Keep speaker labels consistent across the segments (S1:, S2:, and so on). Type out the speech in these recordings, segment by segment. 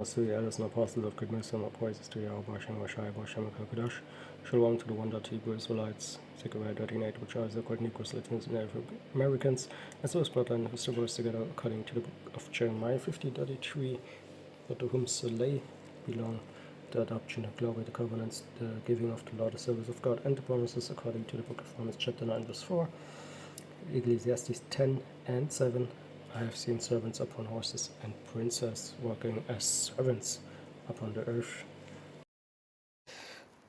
S1: So yeah, there's no apostles of goodness and no praises to Yahweh, Hashem, Mashai, Hashem, HaKadosh. Shalom to the 1.Hebrew Israelites, Zechariah 38, which are the Negroes, Latins, and Native Americans, as well as bloodline of the verse together according to the book of Jeremiah 50:33, that to whom lay belong the adoption, the glory, the covenants, the giving of the law, the service of God, and the promises according to the book of Romans chapter 9, verse 4, Ecclesiastes 10:7. I have seen servants upon horses and princes working as servants upon the earth.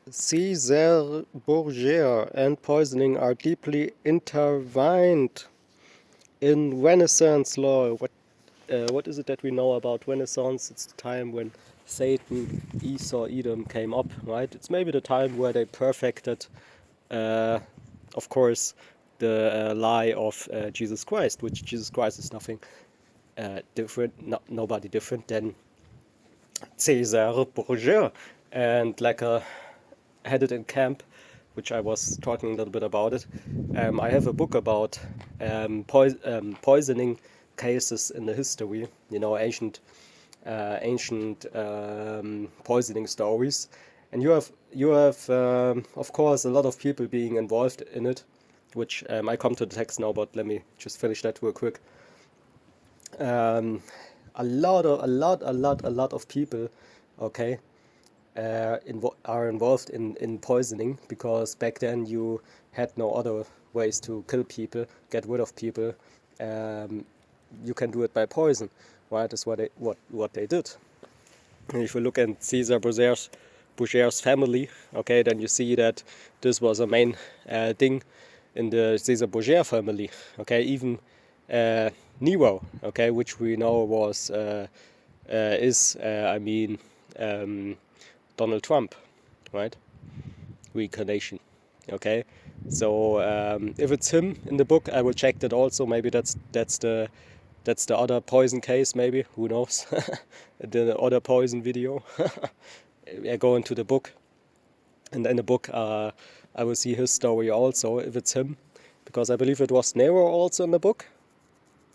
S1: Caesar Borgia and poisoning are deeply intertwined in Renaissance law. What is it that we know about Renaissance? It's the time when Satan, Esau, Edom came up, right? It's maybe the time where they perfected, of course, the lie of Jesus Christ, which Jesus Christ is nothing different, nobody different than Caesar Borgia, and like had it in camp, which I was talking a little bit about it. I have a book about poisoning cases in the history, ancient poisoning stories, and you have of course a lot of people being involved in it, which I come to the text now, but let me just finish that real quick. A lot of people, okay, are involved in poisoning, because back then you had no other ways to kill people, get rid of people. You can do it by poison, right? That's what they did. And if you look at Caesar Borgia's family, okay, then you see that this was a main thing in the Caesar Borgia family, okay. Even Nero, okay, which we know was Donald Trump, right? Reincarnation, okay. So if it's him in the book, I will check that also. Maybe that's the other poison case. Maybe, who knows? The other poison video. I go into the book, and in the book I will see his story also, if it's him, because I believe it was Nero also in the book.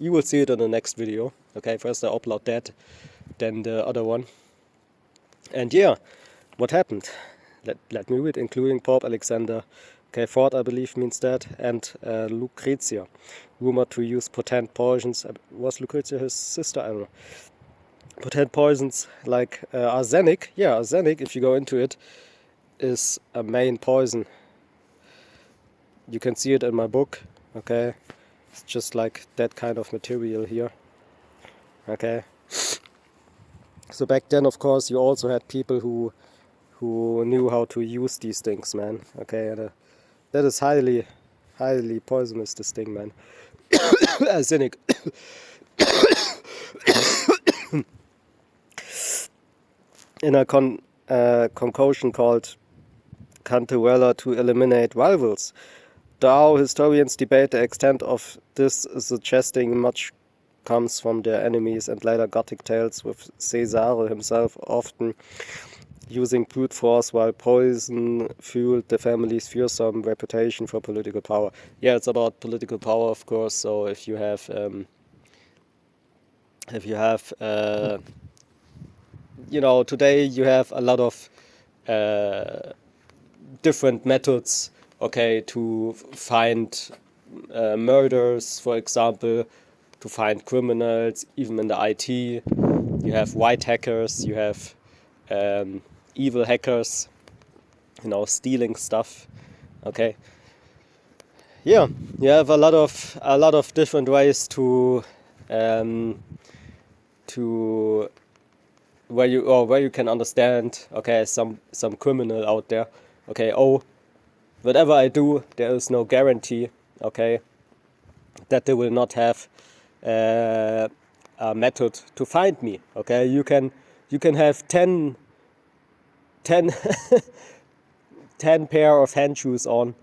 S1: You will see it in the next video. Okay, first I upload that, then the other one. And yeah, what happened? Let me read, including Pope Alexander. Okay, Ford, I believe, means that, and Lucrezia, rumored to use potent poisons. Was Lucrezia his sister? I don't know. Potent poisons like arsenic. Yeah, arsenic, if you go into it, is a main poison. You can see it in my book, okay? It's just like that kind of material here, okay? So back then, of course, you also had people who knew how to use these things, man, okay? And that is highly poisonous, this thing, man. Arsenic. In a concoction called Cantarella to eliminate rivals. Though historians debate the extent of this, suggesting much comes from their enemies and later Gothic tales, with Caesar himself often using brute force, while poison fueled the family's fearsome reputation for political power. Yeah, it's about political power, of course. So if you have today you have a lot of different methods, okay, to find murders, for example, to find criminals, even in the IT. You have white hackers, you have evil hackers, stealing stuff, okay. Yeah, you have a lot of different ways to where you can understand, okay, some criminal out there, okay, whatever I do, there is no guarantee, okay, that they will not have a method to find me, okay. You can have 10 pair of hand shoes on,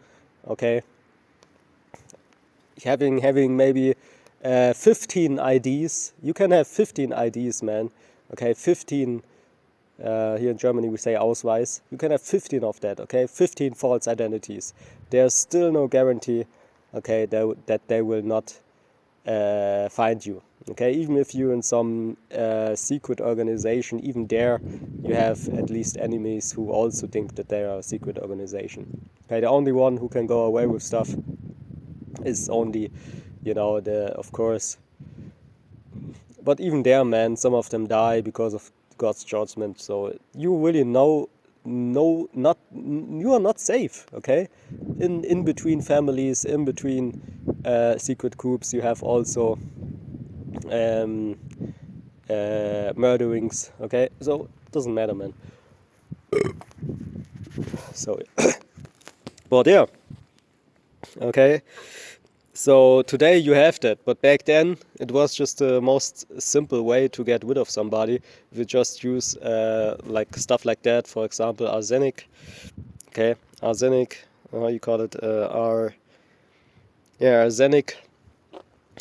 S1: okay, having maybe 15 IDs. You can have 15 IDs, man, okay. 15, here in Germany we say Ausweis. You can have 15 of that, okay, 15 false identities. There's still no guarantee, okay, that they will not find you, Okay, even if you're in some secret organization, even there you have at least enemies who also think that they are a secret organization. Okay, the only one who can go away with stuff is only, of course. But even there, man, some of them die because of God's judgment. So you really not you are not safe. Okay, in between families, in between secret groups, you have also um, murderings. Okay, so it doesn't matter, man. So, but yeah, okay. So today you have that, but back then it was just the most simple way to get rid of somebody. If you just use like stuff like that, for example, arsenic. Okay, arsenic. How you call it? Arsenic.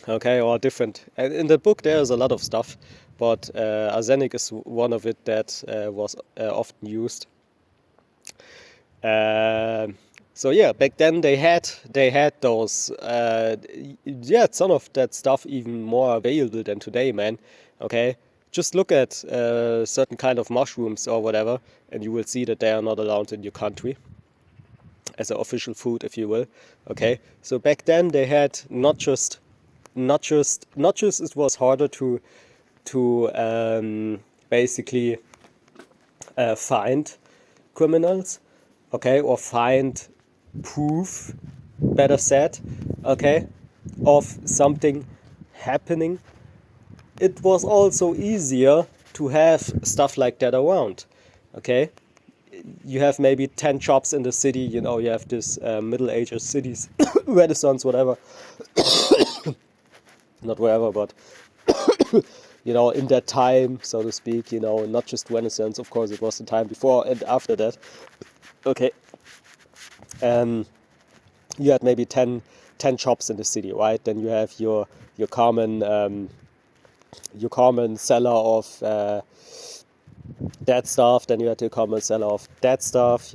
S1: Okay, or different. And in the book there's a lot of stuff, but arsenic is one of it that was often used. Um so yeah, back then they had those some of that stuff even more available than today, man. Okay, just look at certain kind of mushrooms or whatever, and you will see that they are not allowed in your country as an official food, if you will. Okay, so back then they had not just it was harder to basically find criminals, okay, or find proof, better said, okay, of something happening. It was also easier to have stuff like that around, okay. You have maybe 10 shops in the city, you have this Middle Ages cities, Renaissance, whatever, not wherever, but in that time, so to speak, not just Renaissance, of course, it was the time before and after that. Okay. Um, you had maybe 10 shops in the city, right? Then you have your common seller of that stuff. Then you had your common seller of that stuff,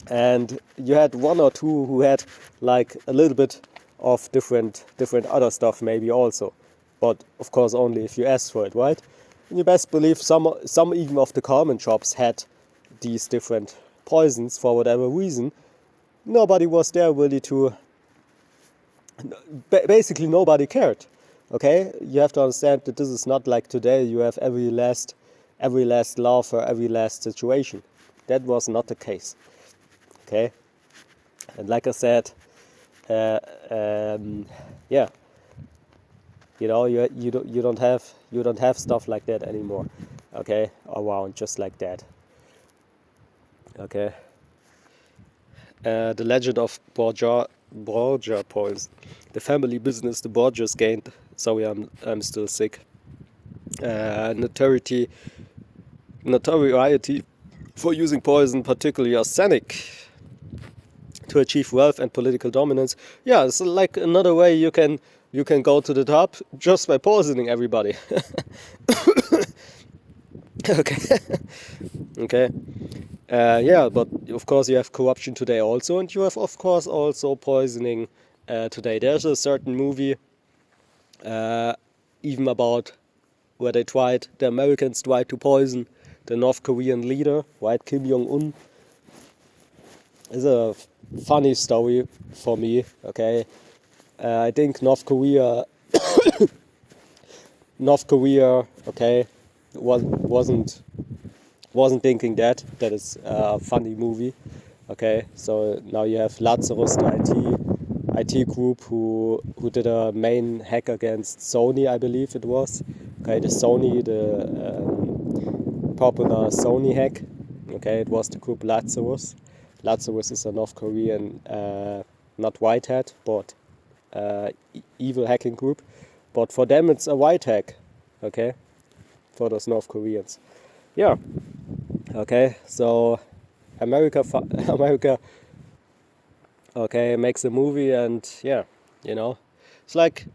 S1: and you had one or two who had like a little bit of different other stuff maybe also, but of course only if you asked for it, right? And you best believe some even of the common shops had these different poisons for whatever reason. Nobody was there really to. Basically, nobody cared. Okay, you have to understand that this is not like today. You have every last law for every last situation. That was not the case. Okay, and like I said, uh, yeah, you don't have stuff like that anymore. Okay, around just like that. Okay. The legend of Borgia points. The family business the Borgias gained. Sorry, I'm still sick. Notoriety for using poison, particularly arsenic, to achieve wealth and political dominance. Yeah, it's like another way you can go to the top just by poisoning everybody. Okay. Okay. Yeah, but of course you have corruption today also, and you have of course also poisoning today. There's a certain movie even about where the Americans tried to poison the North Korean leader, right, Kim Jong-un. It's a funny story for me, okay. I think North Korea, okay, wasn't thinking that is a funny movie. Okay, so now you have Lazarus, the IT group who did a main hack against Sony, I believe it was. Okay, the popular Sony hack. Okay, it was the group Lazarus. Lazarus is a North Korean, not white hat, but evil hacking group. But for them, it's a white hack. Okay, for those North Koreans. Yeah. Okay, so America, okay, makes a movie, and yeah, it's like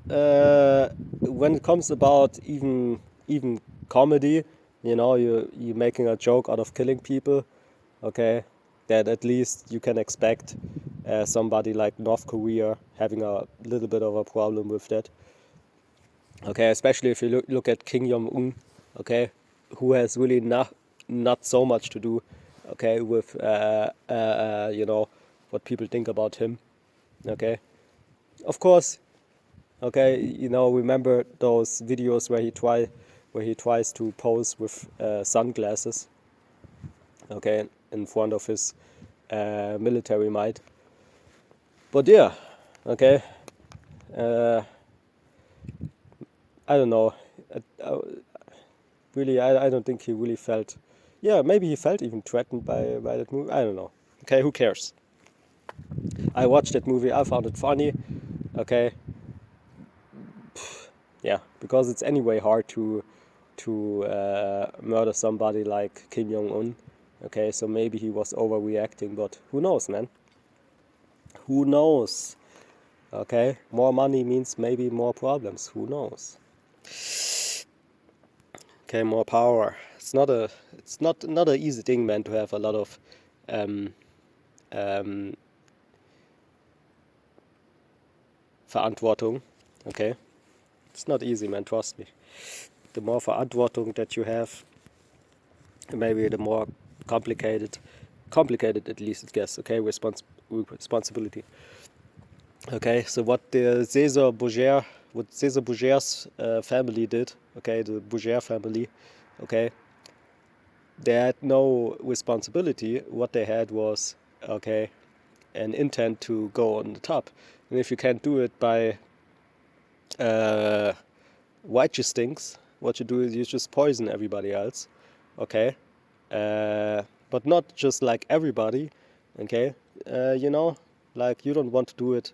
S1: when it comes about even comedy, you making a joke out of killing people, okay, that at least you can expect somebody like North Korea having a little bit of a problem with that. Okay, especially if you look at Kim Jong-un, okay, who has really not so much to do, okay, with what people think about him. Okay, of course. Okay, remember those videos where he tries to pose with sunglasses, okay, in front of his military might. But yeah, okay, uh, I don't know. Really, I don't think he really felt. Yeah, maybe he felt even threatened by that movie. I don't know. Okay, who cares? I watched that movie. I found it funny. Okay, yeah, because it's anyway hard to murder somebody like Kim Jong Un. Okay, so maybe he was overreacting, but who knows, man? Who knows? Okay, more money means maybe more problems. Who knows? Okay, more power. It's not an easy thing, man, to have a lot of um, um, Verantwortung. Okay, it's not easy, man. Trust me. The more Verantwortung that you have, maybe the more complicated at least it gets. Okay, responsibility. Okay, so what Cesar Borgia's family did. Okay, the Borgia family. Okay, they had no responsibility. What they had was, okay, an intent to go on the top. And if you can't do it by righteous things, what you do is you just poison everybody else. Okay, but not just like everybody. Okay, like you don't want to do it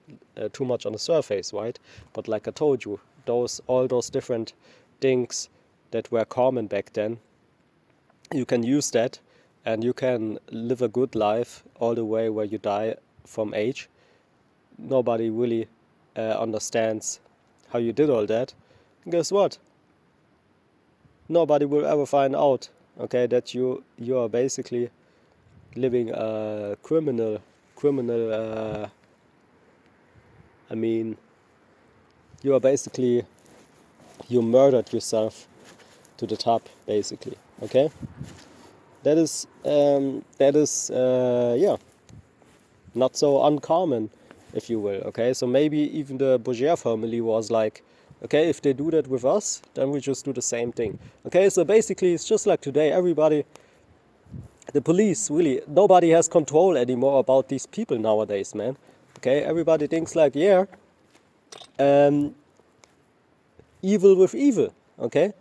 S1: too much on the surface, right? But like I told you, all those different things that were common back then, you can use that, and you can live a good life all the way where you die from age. Nobody really understands how you did all that. Guess what? Nobody will ever find out, okay, that you are basically living a criminal. I mean, you are basically you murdered yourself to the top, basically. Okay, that is yeah, not so uncommon, if you will. Okay, so maybe even the Borgia family was like, okay, if they do that with us, then we just do the same thing. Okay, so basically it's just like today. Everybody, the police, really, nobody has control anymore about these people nowadays, man. Okay, everybody thinks like, yeah, evil with evil. Okay,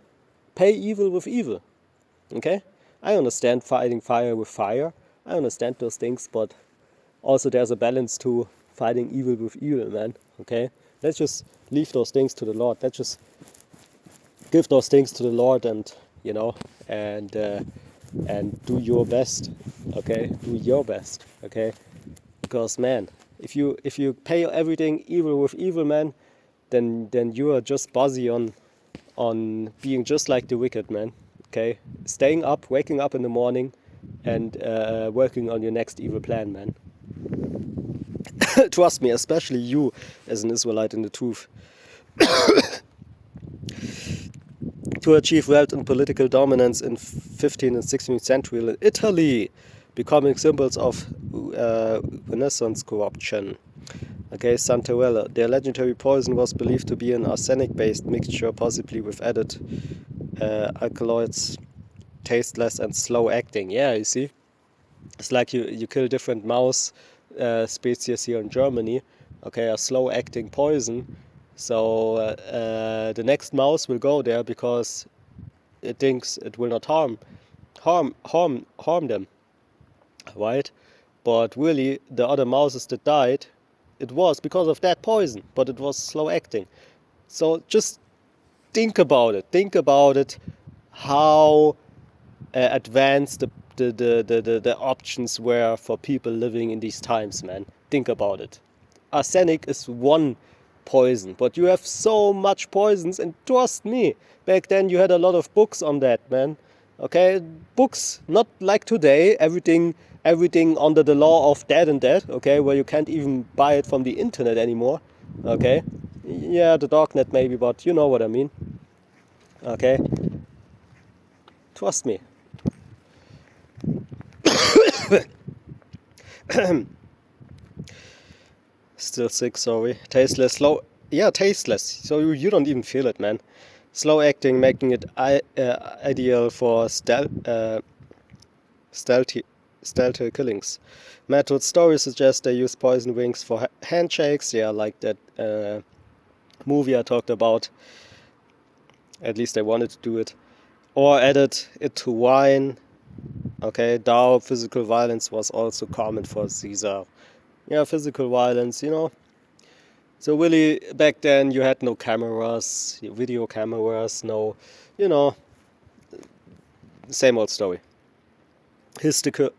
S1: pay evil with evil. Okay, I understand fighting fire with fire. I understand those things, but also there's a balance to fighting evil with evil, man. Okay, let's just leave those things to the Lord. Let's just give those things to the Lord, and and do your best. Okay, do your best. Okay, because man, if you pay everything evil with evil, man, then you are just busy on being just like the wicked, man. Okay, staying up, waking up in the morning, and working on your next evil plan, man. Trust me, especially you as an Israelite in the truth. To achieve wealth and political dominance in 15th and 16th century in Italy, becoming symbols of Renaissance corruption. Okay, Santarella. Their legendary poison was believed to be an arsenic-based mixture, possibly with added alkaloids, tasteless and slow-acting. Yeah, you see? It's like you kill different mouse species here in Germany. Okay, a slow-acting poison. So the next mouse will go there because it thinks it will not harm them, right? But really, the other mouses that died, it was because of that poison, but it was slow-acting. So just think about it. Think about it. How advanced the options were for people living in these times, man. Think about it. Arsenic is one poison, but you have so much poisons, and trust me, back then you had a lot of books on that, man. Okay, books, not like today, everything under the law of that and that, okay, where you can't even buy it from the internet anymore, okay. Yeah, the darknet maybe, but you know what I mean. Okay, trust me. Still sick, sorry. Tasteless, slow. Yeah, tasteless. So you don't even feel it, man. Slow acting, making it ideal for stealthy, stealthy killings. Method story suggests they use poison wings for handshakes. Yeah, like that movie I talked about. At least they wanted to do it. Or added it to wine. Okay, Dao physical violence was also common for Caesar. Yeah, physical violence, you know. So really, back then you had no cameras, video cameras, no, you know, same old story. Historical,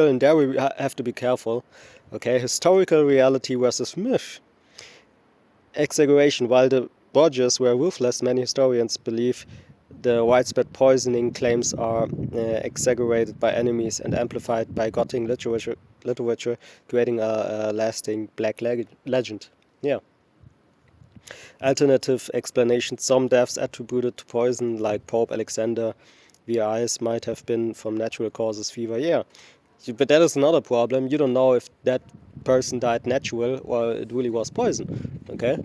S1: and there we have to be careful. Okay, historical reality versus myth. Exaggeration. While the Borgias were ruthless, many historians believe the widespread poisoning claims are exaggerated by enemies and amplified by Gothic literature, creating a lasting black legend. Yeah. Alternative explanations. Some deaths attributed to poison, like Pope Alexander VI's, might have been from natural causes, fever. Yeah, but that is another problem. You don't know if that person died natural or it really was poison. Okay.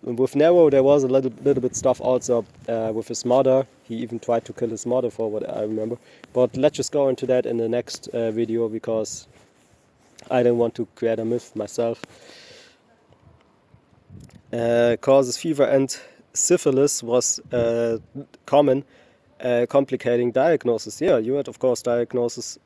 S1: With Nero, there was a little bit stuff also with his mother. He even tried to kill his mother, for what I remember. But let's just go into that in the next video, because I don't want to create a myth myself. Causes fever and syphilis was common, complicating diagnosis. Yeah, you had, of course, diagnosis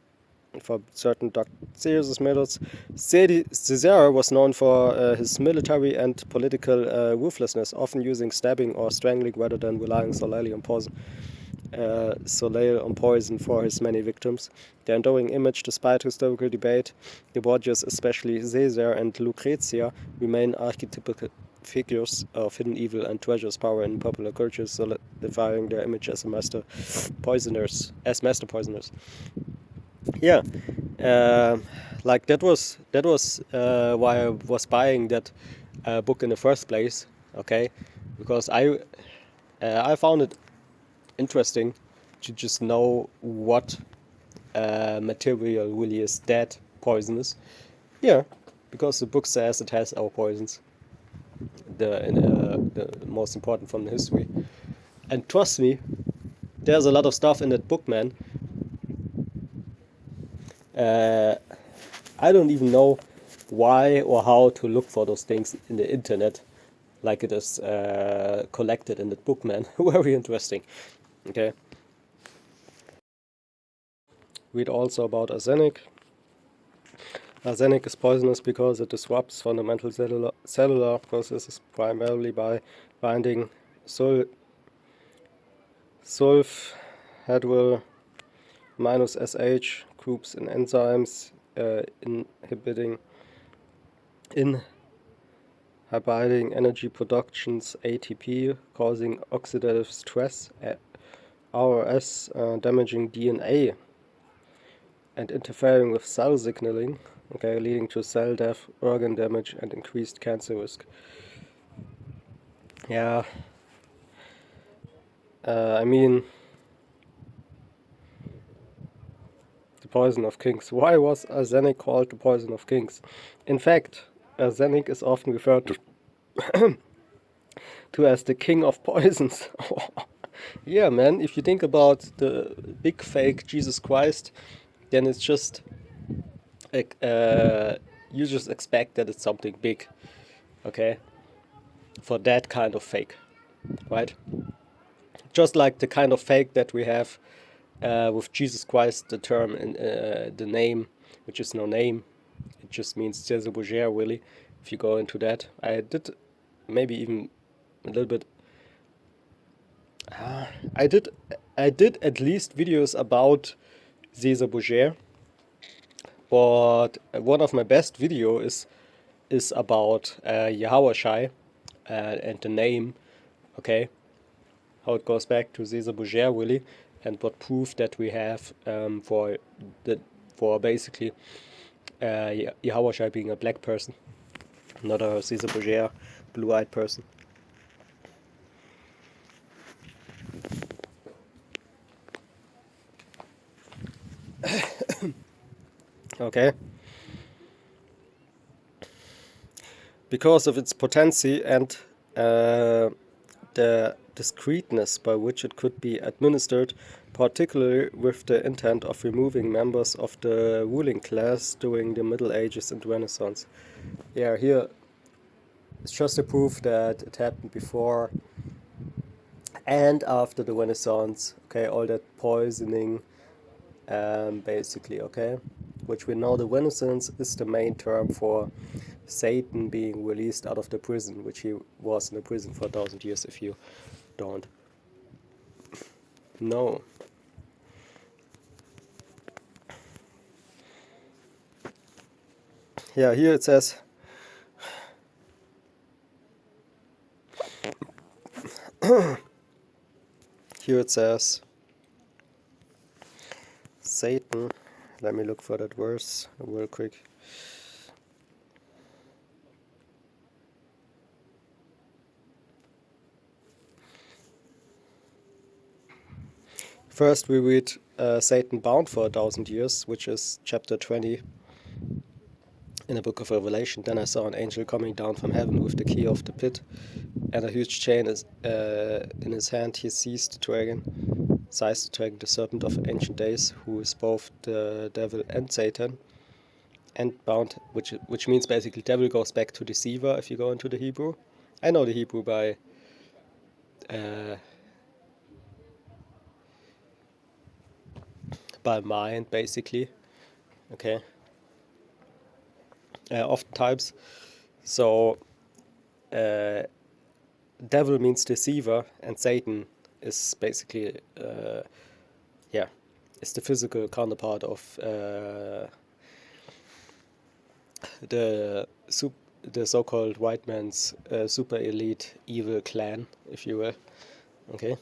S1: for certain Caesar's methods. Caesar was known for his military and political ruthlessness, often using stabbing or strangling rather than relying solely on poison. For his many victims. The enduring image, despite historical debate, the Borgias, especially Caesar and Lucrezia, remain archetypical figures of hidden evil and treasures power in popular culture, solidifying their image as master poisoners. Yeah, like that was why I was buying that book in the first place. Okay, because I found it interesting to just know what material really is that poisonous. Yeah, because the book says it has our poisons, the most important from the history. And trust me, there's a lot of stuff in that book, man. I don't even know why or how to look for those things in the internet, like it is collected in that book, man. Very interesting. Okay. Read also about arsenic. Arsenic is poisonous because it disrupts fundamental cellular processes, primarily by binding sulfhydryl minus SH groups in enzymes, inhibiting energy productions, ATP, causing oxidative stress, RS, damaging DNA, and interfering with cell signaling, okay, leading to cell death, organ damage, and increased cancer risk. Yeah, I mean, the poison of kings. Why was arsenic called the poison of kings? In fact, arsenic is often referred to as the king of poisons. Yeah, man, if you think about the big fake Jesus Christ, then it's just like you just expect that it's something big, okay, for that kind of fake, right? Just like the kind of fake that we have with Jesus Christ, the term and the name, which is no name, it just means César Borgia, really. If you go into that, I did maybe even a little bit. I did at least videos about César Borgia, but one of my best video is about Yahweh Shai and the name, okay, how it goes back to César Borgia, really, and what proof that we have for basically Yahweh Shai being a black person. not a Caesar Borgia blue-eyed person. Okay. Because of its potency and the discreetness by which it could be administered, particularly with the intent of removing members of the ruling class during the Middle Ages and Renaissance. Yeah, here it's just a proof that it happened before and after the Renaissance. Okay, all that poisoning, basically. Okay, which we know the Renaissance is the main term for Satan being released out of the prison, which he was in the prison for 1,000 years. If you don't know. Yeah, here it says Satan. Let me look for that verse real quick. First we read Satan bound for 1,000 years, which is chapter 20 in the book of Revelation. Then I saw an angel coming down from heaven with the key of the pit and a huge chain in his hand. He seized the dragon, the serpent of ancient days, who is both the devil and Satan, and bound, which means basically devil goes back to deceiver if you go into the Hebrew. I know the Hebrew by mind, basically. Okay. Oftentimes. So, devil means deceiver, and Satan is basically, is the physical counterpart of the so-called white man's super elite evil clan, if you will. Okay.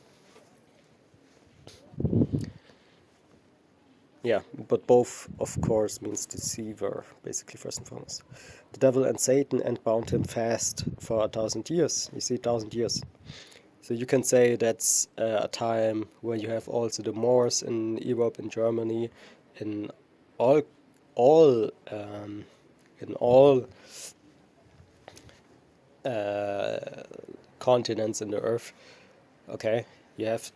S1: Yeah, but both, of course, means deceiver, basically, first and foremost. The devil and Satan, and bound him fast for 1,000 years. You see, 1,000 years. So you can say that's a time where you have also the Moors in Europe, in Germany, in all continents in the earth. Okay, you have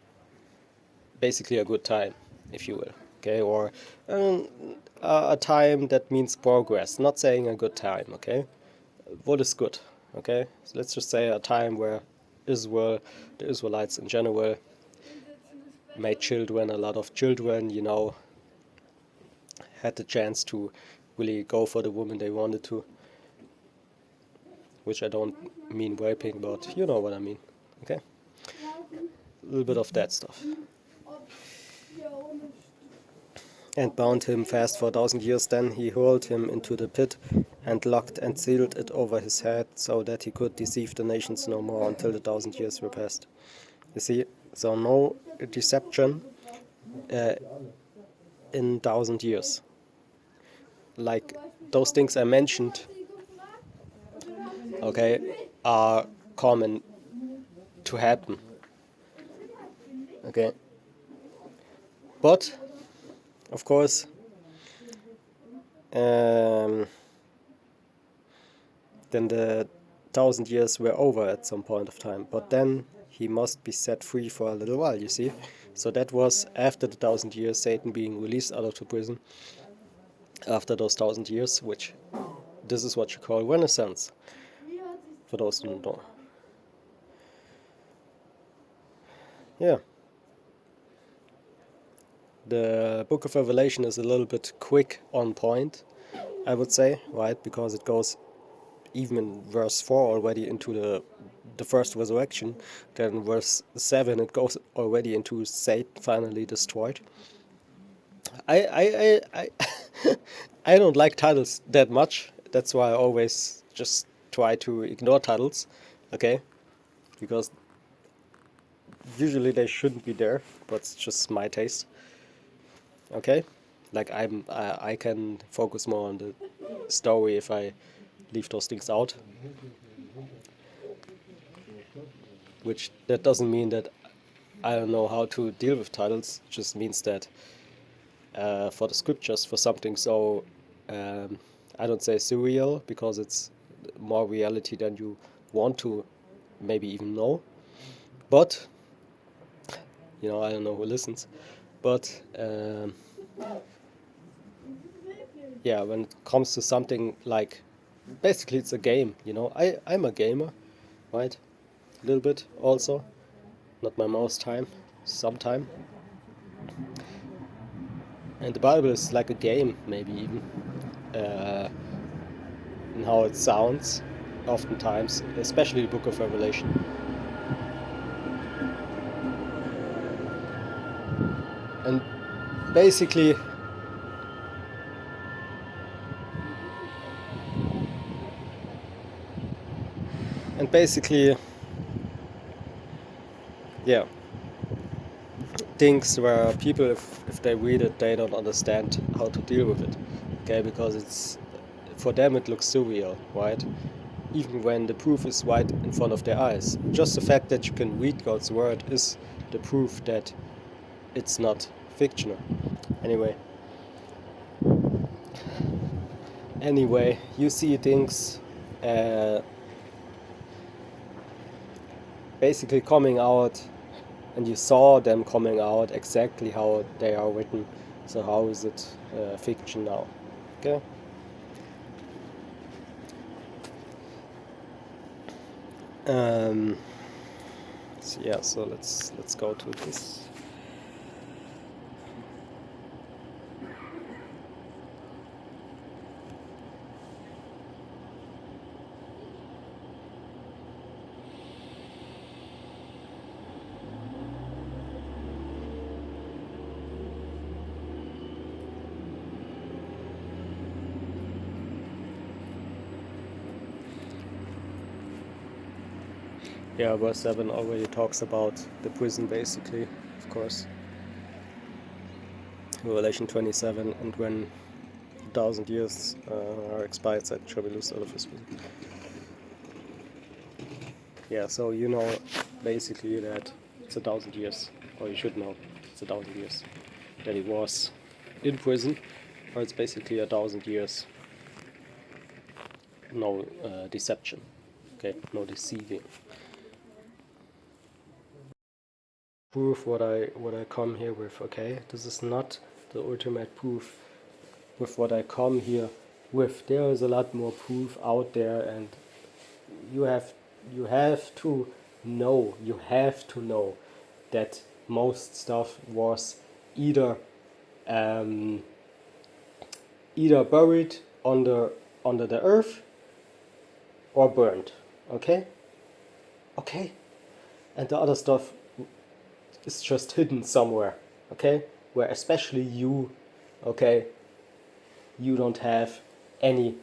S1: basically a good time, if you will. Okay, or a time that means progress. Not saying a good time. Okay, what is good? Okay, so let's just say a time where Israel, the Israelites in general, made children, a lot of children, had the chance to really go for the woman they wanted to, which I don't mean raping, but you know what I mean. Okay, a little bit of that stuff. And bound him fast for 1,000 years. Then he hurled him into the pit and locked and sealed it over his head, so that he could deceive the nations no more until the 1,000 years were past. You see, so no deception in 1,000 years. Like those things I mentioned, okay, are common to happen. Okay. But, of course, then the 1,000 years were over at some point of time. But then he must be set free for a little while, you see. So that was after the 1,000 years, Satan being released out of the prison. After those 1,000 years, which this is what you call Renaissance, for those who don't know. Yeah. The Book of Revelation is a little bit quick on point, I would say, right? Because it goes even in verse 4 already into the first resurrection. Then verse 7 it goes already into Satan finally destroyed. I I don't like titles that much. That's why I always just try to ignore titles, okay? Because usually they shouldn't be there, but it's just my taste. Okay? Like I can focus more on the story if I leave those things out. Which that doesn't mean that I don't know how to deal with titles. It just means that for the scriptures, for something so I don't say surreal because it's more reality than you want to maybe even know. But I don't know who listens. But yeah, when it comes to something like, basically it's a game. I'm a gamer, right? A little bit also, not my most time, sometime. And the Bible is like a game, maybe even, in how it sounds, oftentimes, especially the Book of Revelation. And basically, yeah, things where people, if they read it, they don't understand how to deal with it, okay? Because for them it looks surreal, right? Even when the proof is right in front of their eyes. Just the fact that you can read God's word is the proof that it's not fictional. Anyway, you see things basically coming out, and you saw them coming out exactly how they are written. So how is it fiction now? Okay. So let's go to this. Yeah, verse 7 already talks about the prison, basically, of course. Revelation 27, and when 1,000 years are expired, then shall be loosed out of his prison. Yeah, so basically that it's 1,000 years, or you should know it's 1,000 years that he was in prison, or it's basically 1,000 years. No deception, okay, no deceiving. Proof what I come here with, okay? This is not the ultimate proof with what I come here with. There is a lot more proof out there, and you have to know that most stuff was either buried under the earth or burned. Okay, and the other stuff is just hidden somewhere. Okay, where especially you, okay, you don't have any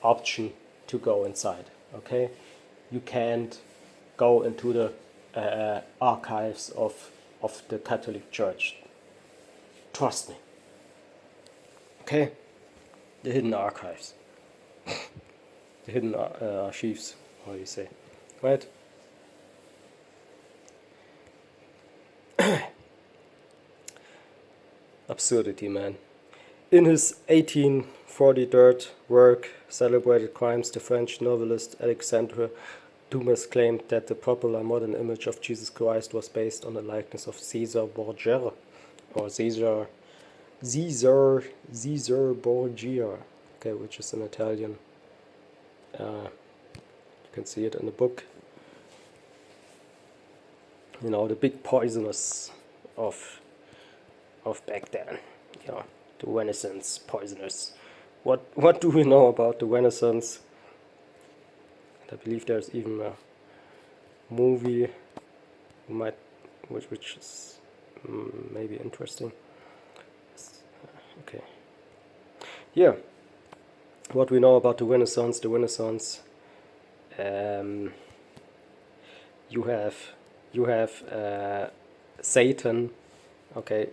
S1: option to go inside. Okay, you can't go into the archives of the Catholic Church. Trust me. Okay, the hidden archives, the hidden archives. How do you say, right? Absurdity, man. In his 1843 work, Celebrated Crimes, the French novelist Alexandre Dumas claimed that the popular modern image of Jesus Christ was based on the likeness of Caesar Borgia, or Caesar Borgia, okay, which is an Italian. You can see it in the book. The big poisoners of back then. The Renaissance poisoners. What do we know about the Renaissance? I believe there's even a movie which is maybe interesting. Okay. Yeah. What we know about the Renaissance? You have Satan. Okay,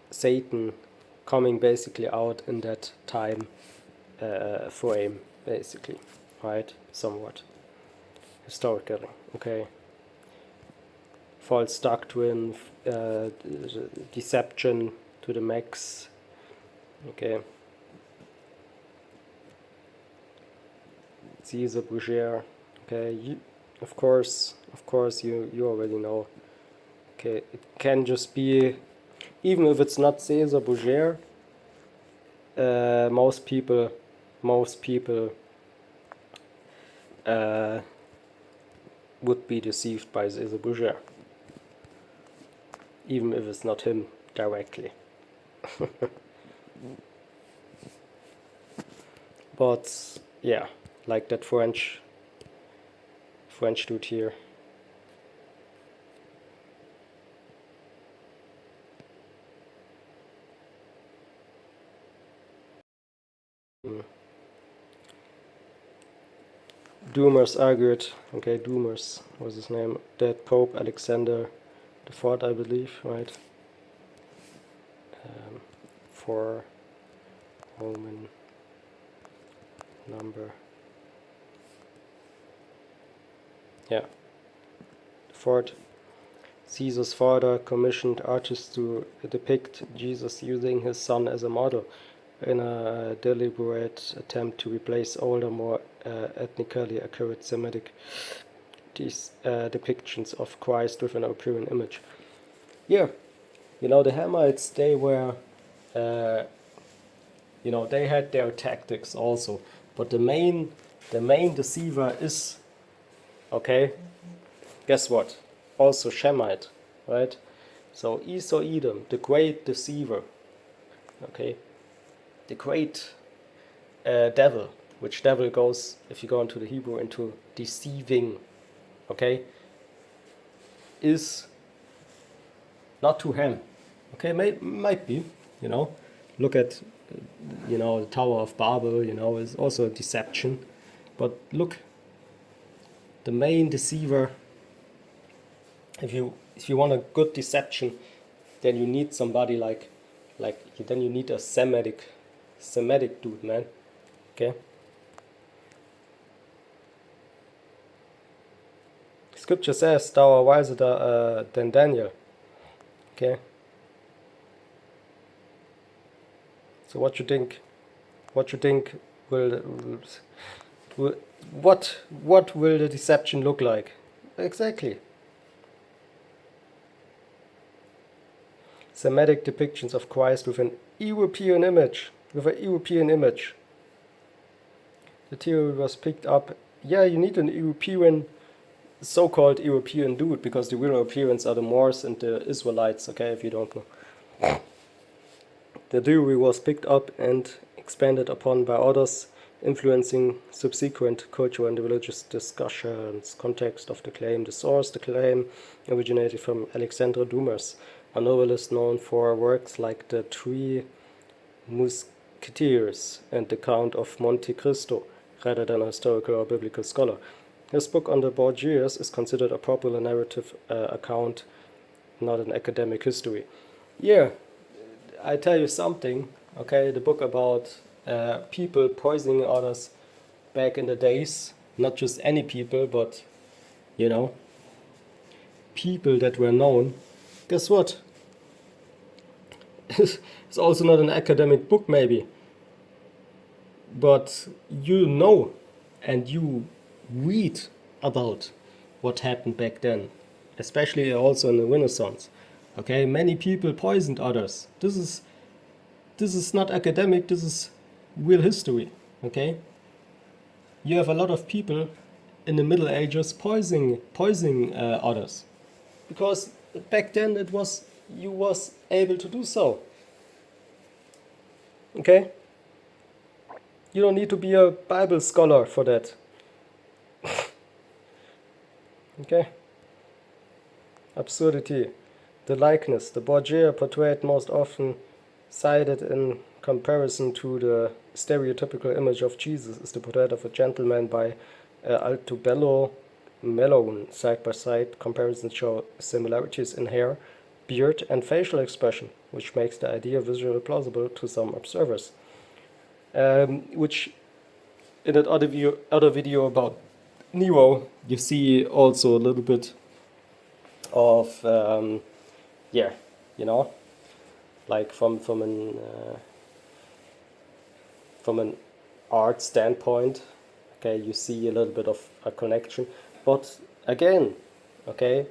S1: Satan coming basically out in that time frame, basically, right? Somewhat historically, okay. False doctrine, deception to the max, okay. Caesar Borgia, okay. Of course, you already know. Okay, it can just be, even if it's not Caesar Borgia, most people would be deceived by Caesar Borgia, even if it's not him directly. But yeah, like that French dude here. Dumas argued, okay, Dumas was his name, that Pope Alexander IV, I believe, right? For Roman number. Yeah. Ford. Caesar's father commissioned artists to depict Jesus using his son as a model in a deliberate attempt to replace older, more ethnically accurate Semitic depictions of Christ with an European image. Yeah, the Hamites, they were, they had their tactics also, but the main deceiver is, okay, guess what? Also Shemite, right? So Esau Edom, the great deceiver, okay, the great devil, which devil goes, if you go into the Hebrew, into deceiving, okay, is not to Ham, okay, might be, look at, the Tower of Babel, is also a deception, but look, the main deceiver, if you want a good deception, then you need somebody then you need a Semitic dude, man. Okay. Scripture says thou art wiser than Daniel. Okay. So what you think will what will the deception look like? Exactly. Semitic depictions of Christ with an European image. The theory was picked up. Yeah, you need an European, so-called European dude, because the real Europeans are the Moors and the Israelites, okay, if you don't know. The theory was picked up and expanded upon by others, influencing subsequent cultural and religious discussions. Context of the claim. The source, the claim, originated from Alexandre Dumas, a novelist known for works like The Three Musketeers and The Count of Monte Cristo, rather than a historical or biblical scholar. His book on the Borgias is considered a popular narrative account, not an academic history. Yeah, I tell you something, okay, the book about people poisoning others back in the days, not just any people, but, people that were known. Guess what? It's also not an academic book, maybe, but and you read about what happened back then, especially also in the Renaissance. Okay, many people poisoned others. This is not academic, this is real history. Okay, you have a lot of people in the Middle Ages poisoning others, because back then you was able to do so. Okay, you don't need to be a Bible scholar for that. Okay, absurdity. The likeness, the Borgia portrait most often cited in comparison to the stereotypical image of Jesus is the portrait of a gentleman by Altobello Malone. Side by side comparisons show similarities in hair, beard and facial expression, which makes the idea visually plausible to some observers. Which in that other video about Nero, you see also a little bit of yeah, you know, like from an art standpoint, okay, you see a little bit of a connection, but again, okay,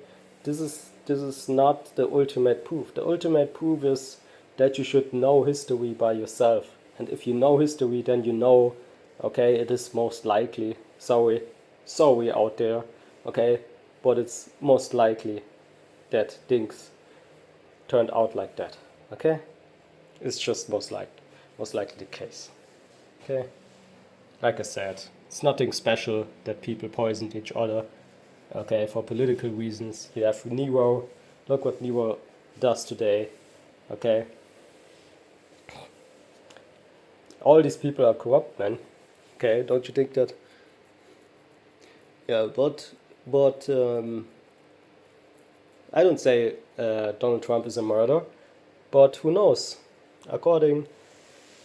S1: this is not the ultimate proof. The ultimate proof is that you should know history by yourself, and if you know history, then you know, okay, it is most likely, sorry out there, okay, but it's most likely that things turned out like that, okay? It's just most likely the case, okay? Like I said, it's nothing special that people poisoned each other, okay, for political reasons. You have Nero, look what Nero does today, okay? All these people are corrupt, man, okay, don't you think that? Yeah, but I don't say Donald Trump is a murderer, but who knows? According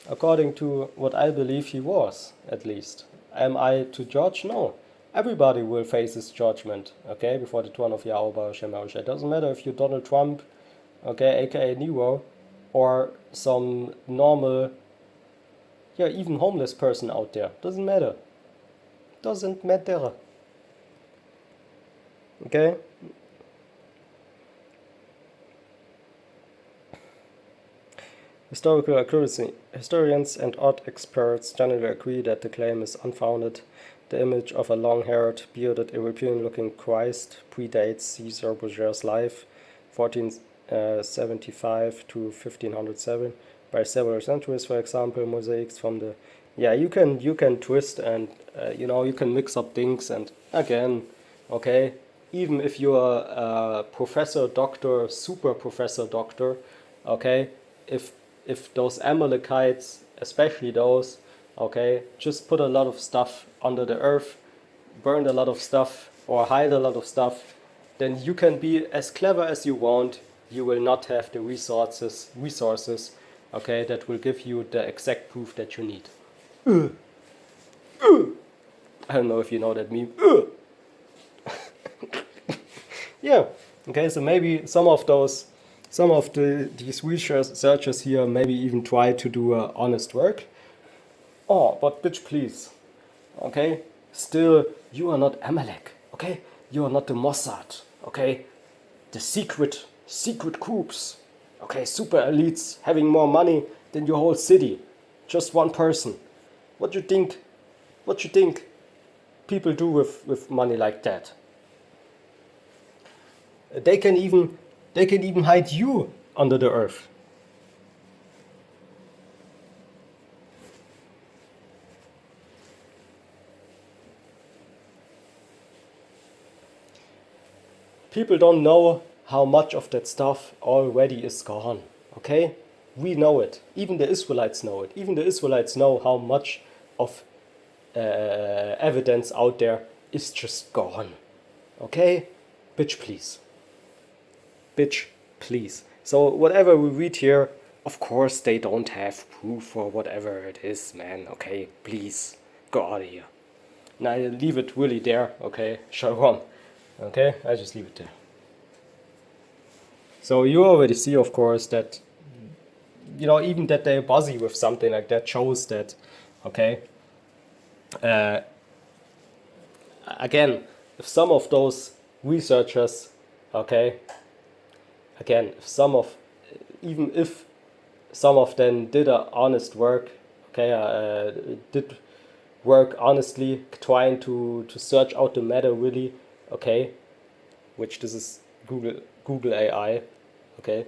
S1: to what I believe he was, at least. Am I to judge? No. Everybody will face his judgment, okay, before the throne of Yahweh Hashem Yahushua. It doesn't matter if you're Donald Trump, okay, aka Nero, or some normal, yeah, even homeless person out there. Doesn't matter. Doesn't matter. Okay? Historical accuracy. Historians and art experts generally agree that the claim is unfounded. The image of a long-haired, bearded, European-looking Christ predates Caesar Borgia's life, 1475 to 1507, by several centuries. For example, mosaics from the you can twist and you can mix up things, and again, okay, even if you're a professor, doctor, super professor, doctor, okay, if those Amalekites, especially those, okay, just put a lot of stuff under the earth, burned a lot of stuff, or hide a lot of stuff, then you can be as clever as you want. You will not have the resources, okay, that will give you the exact proof that you need. I don't know if you know that meme. Yeah. Okay, so maybe some of these researchers here maybe even try to do honest work. Oh, but bitch, please. Okay? Still, you are not Amalek. Okay? You are not the Mossad. Okay? The secret groups. Okay? Super elites having more money than your whole city. Just one person. What you think people do with money like that? They can even hide you under the earth. People don't know how much of that stuff already is gone, okay? We know it. Even the Israelites know it. Even the Israelites know how much of evidence out there is just gone, okay? Bitch, please. Bitch, please. So whatever we read here, of course they don't have proof or whatever it is, man, okay? Please, go out of here. Now I leave it really there, okay? Shalom. Okay, I just leave it there. So you already see, of course, that, even that they're buzzy with something like that shows that, okay, again, if some of those researchers, okay, again, even if some of them did honest work, okay, did work honestly, trying to search out the matter really, okay, which this is Google AI, okay,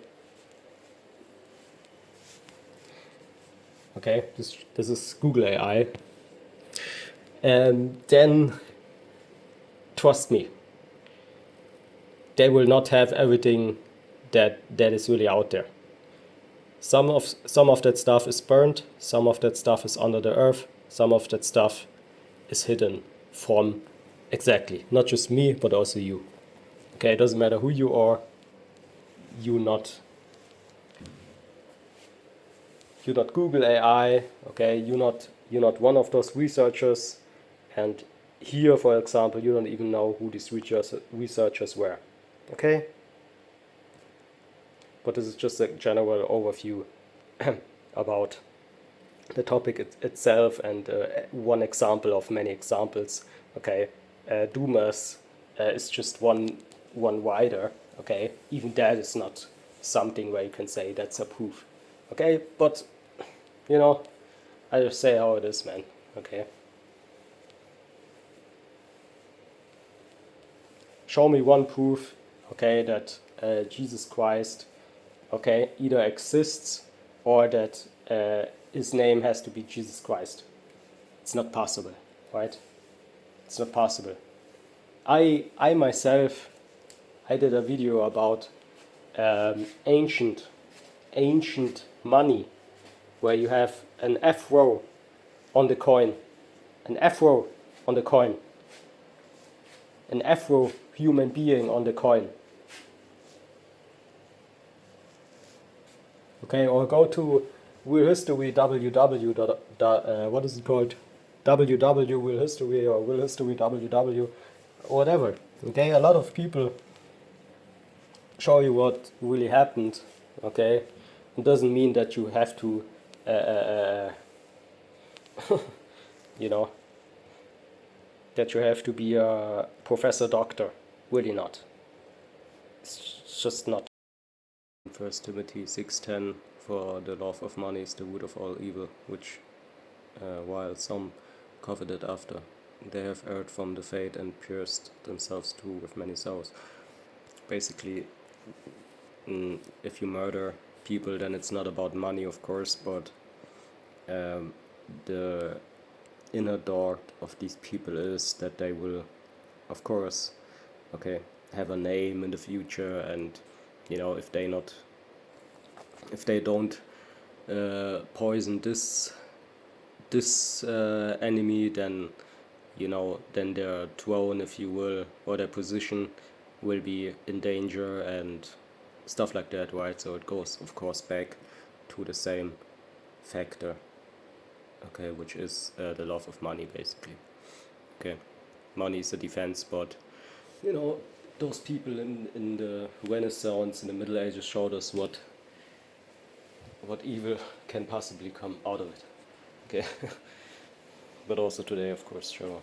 S1: this is Google AI, and then trust me, they will not have everything that is really out there. Some of that stuff is burned, some of that stuff is under the earth, some of that stuff is hidden from exactly not just me but also you. Okay, it doesn't matter who you are. you not Google AI, okay? You're not one of those researchers, and here, for example, you don't even know who these researchers were, okay? But this is just a general overview about the topic itself, and one example of many examples, okay? Dumas is just one wider, okay? Even that is not something where you can say that's a proof, okay? But you know, I just say how it is, man. Okay. Show me one proof, okay, that Jesus Christ, okay, either exists or that his name has to be Jesus Christ. It's not possible, right? It's not possible. I myself, I did a video about ancient money, where you have an F-row on the coin, an F-row on the coin, an Afro human being on the coin. Okay, or go to Real History what is it called? www Real History or Real History www, or whatever. Okay, a lot of people show you what really happened. Okay, it doesn't mean that you have to, you know, that you have to be a professor doctor. Really not. It's just not. 1 Timothy 6:10, for the love of money is the root of all evil, which while some coveted after, they have erred from the faith and pierced themselves through with many sorrows. Basically, if you murder people, then it's not about money, of course, but the inner thought of these people is that they will, of course, okay, have a name in the future, and you know, if they don't poison this enemy, then you know, then their throne, if you will, or their position will be in danger and stuff like that, right? So it goes, of course, back to the same factor, okay, which is the love of money, basically. Okay, money is a defense, but you know, those people in the Renaissance, in the Middle Ages, showed us what evil can possibly come out of it. Okay, but also today, of course, sure.